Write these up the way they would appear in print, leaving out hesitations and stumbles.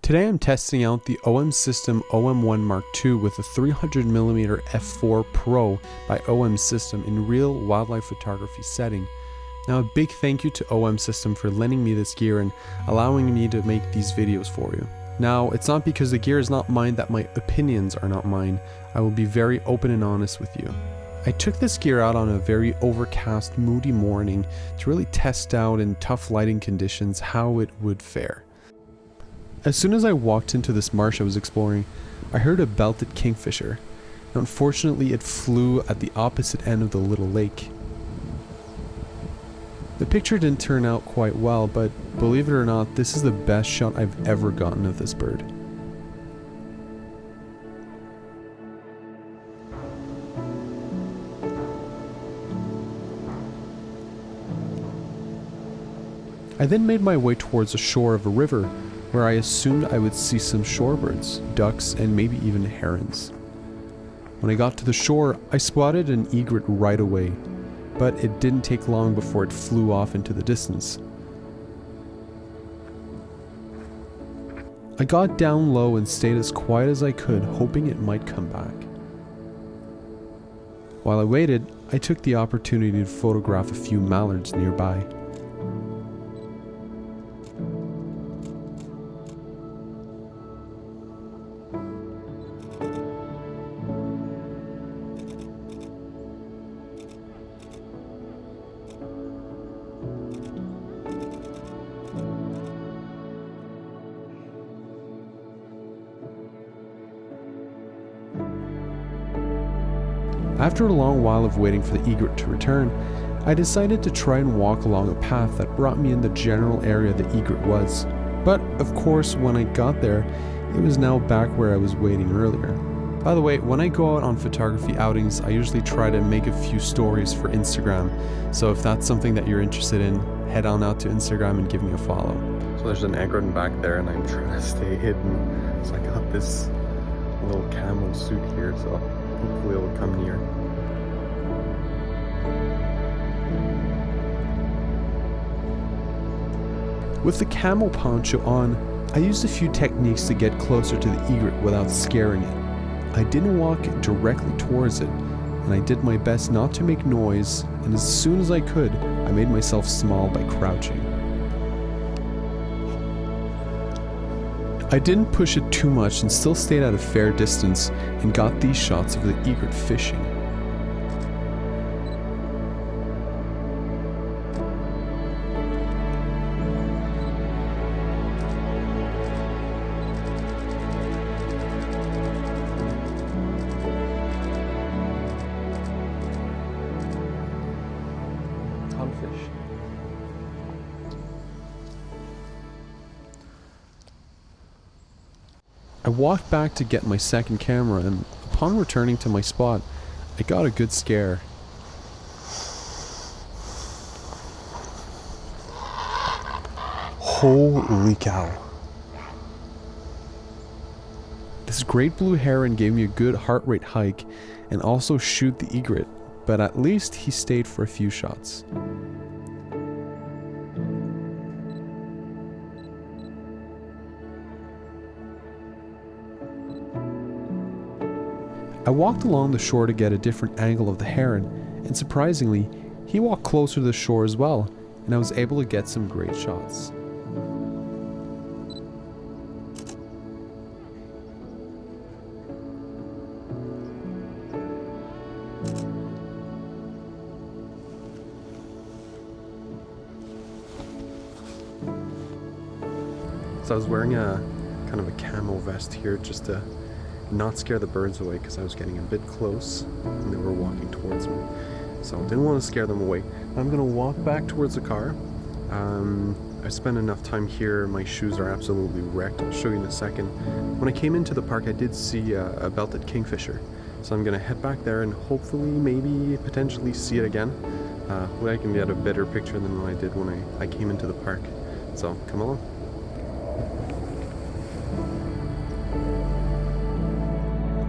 Today I'm testing out the OM System OM-1 Mark II with a 300mm f4 Pro by OM System in real wildlife photography setting. Now a big thank you to OM System for lending me this gear and allowing me to make these videos for you. Now it's not because the gear is not mine that my opinions are not mine. I will be very open and honest with you. I took this gear out on a very overcast, moody morning to really test out in tough lighting conditions how it would fare. As soon as I walked into this marsh I was exploring, I heard a belted kingfisher. Now, unfortunately, it flew at the opposite end of the little lake. The picture didn't turn out quite well, but believe it or not, this is the best shot I've ever gotten of this bird. I then made my way towards the shore of a river, where I assumed I would see some shorebirds, ducks, and maybe even herons. When I got to the shore, I spotted an egret right away, but it didn't take long before it flew off into the distance. I got down low and stayed as quiet as I could, hoping it might come back. While I waited, I took the opportunity to photograph a few mallards nearby. After a long while of waiting for the egret to return, I decided to try and walk along a path that brought me in the general area the egret was. But of course, when I got there, it was now back where I was waiting earlier. By the way, when I go out on photography outings, I usually try to make a few stories for Instagram. So if that's something that you're interested in, head on out to Instagram and give me a follow. So there's an egret back there and I'm trying to stay hidden. So I got this little camo suit here, so hopefully it'll come near. With the camo poncho on, I used a few techniques to get closer to the egret without scaring it. I didn't walk directly towards it, and I did my best not to make noise, and as soon as I could, I made myself small by crouching. I didn't push it too much and still stayed at a fair distance and got these shots of the egret fishing. Fish. I walked back to get my second camera, and upon returning to my spot, I got a good scare. Holy cow. This great blue heron gave me a good heart rate hike and also shoot the egret, but at least he stayed for a few shots. I walked along the shore to get a different angle of the heron, and surprisingly, he walked closer to the shore as well, and I was able to get some great shots. So I was wearing a kind of a camo vest here just to not scare the birds away because I was getting a bit close and they were walking towards me. So I didn't want to scare them away. I'm going to walk back towards the car. I spent enough time here. My shoes are absolutely wrecked. I'll show you in a second. When I came into the park, I did see a belted kingfisher. So I'm going to head back there and hopefully maybe potentially see it again. Hopefully I can get a better picture than what I did when I came into the park. So come along.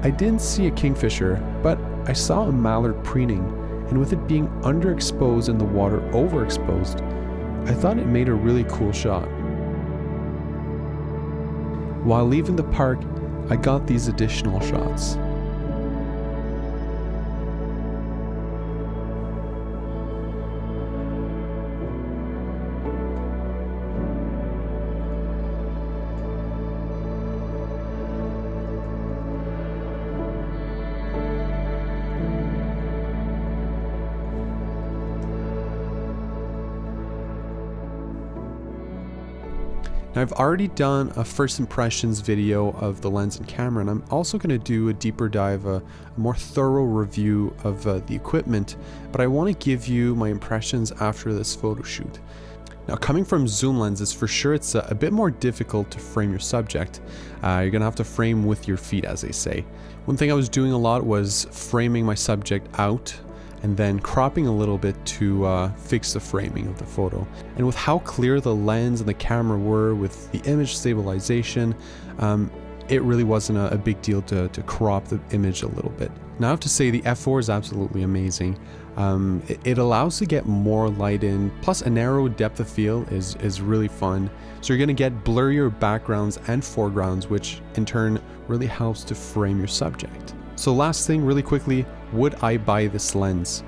I didn't see a kingfisher, but I saw a mallard preening, and with it being underexposed and the water overexposed, I thought it made a really cool shot. while leaving the park, I got these additional shots. Now, I've already done a first impressions video of the lens and camera, and I'm also going to do a deeper dive, a more thorough review of the equipment, but I want to give you my impressions after this photo shoot. Now, coming from zoom lenses, for sure it's a bit more difficult to frame your subject. You're going to have to frame with your feet, as they say. One thing I was doing a lot was framing my subject out and then cropping a little bit to fix the framing of the photo. And with how clear the lens and the camera were with the image stabilization, it really wasn't a big deal to crop the image a little bit. Now I have to say the f4 is absolutely amazing. It allows to get more light in, plus a narrow depth of field is really fun. So you're going to get blurrier backgrounds and foregrounds, which in turn really helps to frame your subject. So last thing, really quickly, would I buy this lens?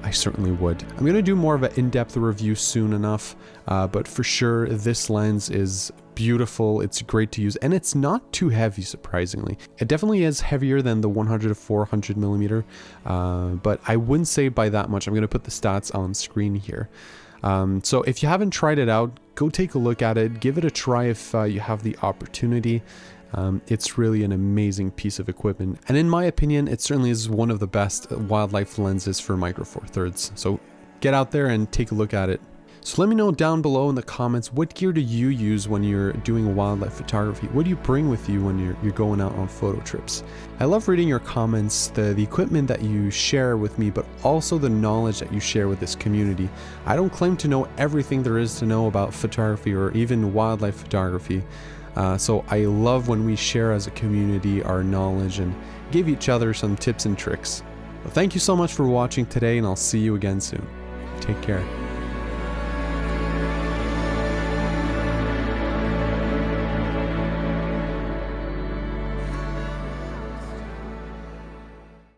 I certainly would. I'm going to do more of an in-depth review soon enough, but for sure this lens is beautiful, it's great to use, and it's not too heavy, surprisingly. It definitely is heavier than the 100 to 400 millimeter, but I wouldn't say by that much. I'm going to put the stats on screen here. So if you haven't tried it out, go take a look at it, give it a try if you have the opportunity. It's really an amazing piece of equipment, and in my opinion it certainly is one of the best wildlife lenses for micro four thirds. So get out there and take a look at it. So let me know down below in the comments, what gear do you use when you're doing wildlife photography? What do you bring with you when you're going out on photo trips? I love reading your comments, the equipment that you share with me, but also the knowledge that you share with this community. I don't claim to know everything there is to know about photography or even wildlife photography. So I love when we share as a community our knowledge and give each other some tips and tricks. Well, thank you so much for watching today, and I'll see you again soon. Take care.